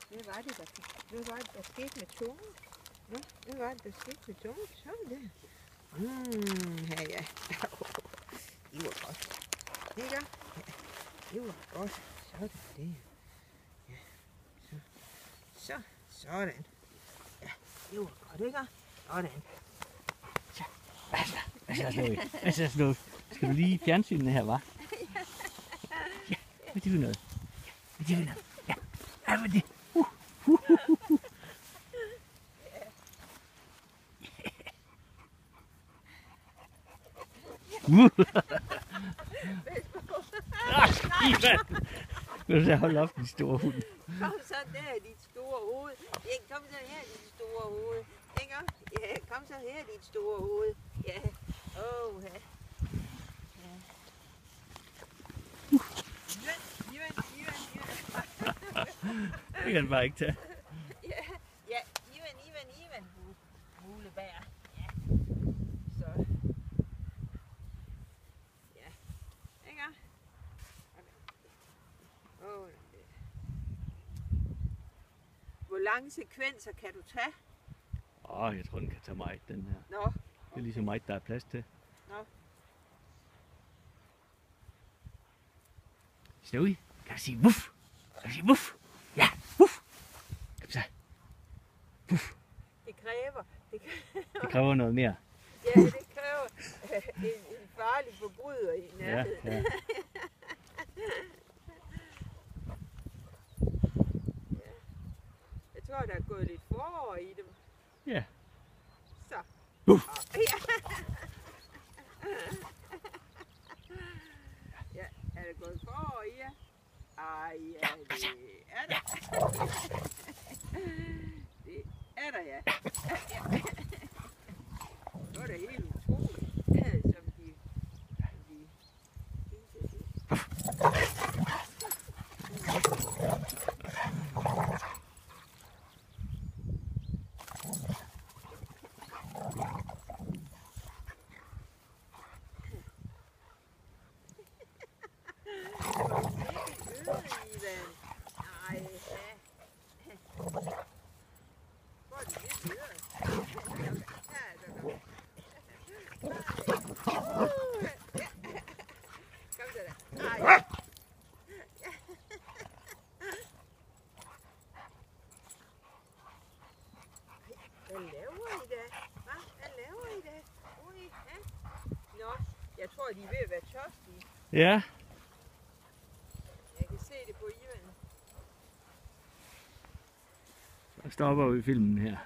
Hvad var det, der skete med tungen? Nå, hvad var det, der skete med tungen? Sådan der. Ja. Det var godt. Ikke? Ja, det var godt. Sådan det. Ja, sådan. Ja, det var godt, ikke? Sådan. Hvad så, Slå? Skal du lige fjernsynet her, hva'? Ja, hvad er det for noget? Hvad er det for noget? Ja, hvad er det? Vil du så holde op, din store hund? Kom så der, dit store hoved. Ja, kom så her, dit store hoved. Ikke? Ja, kom så her, dit store hoved. Ja, ja. Det kan han bare ikke tage. Ja, Ivan, mulebær. Ja, så. Ja, ikke? Hvor lange sekvenser kan du tage? Jeg tror, den kan tage mig, den her. Nå. Okay. Det er ligesom mig, der er plads til. Nå. Snowy, kan du sige wuff? Kan du sige wuff? Ja, wuff! Kom så. Wuff. Det kræver noget mere. Ja, det kræver en farlig forbryder i nærheden. Ja. Jeg tror, der er gået lidt forår i dem. Ja. Så. Ja, er der gået forår i jer? Ej, ja, det er der. Det er der, ja. Så er det helt utroligt, som de Jeg tror, de er ved at være tørstige. Ja. Jeg kan se det på Ivan. Så stopper vi filmen her.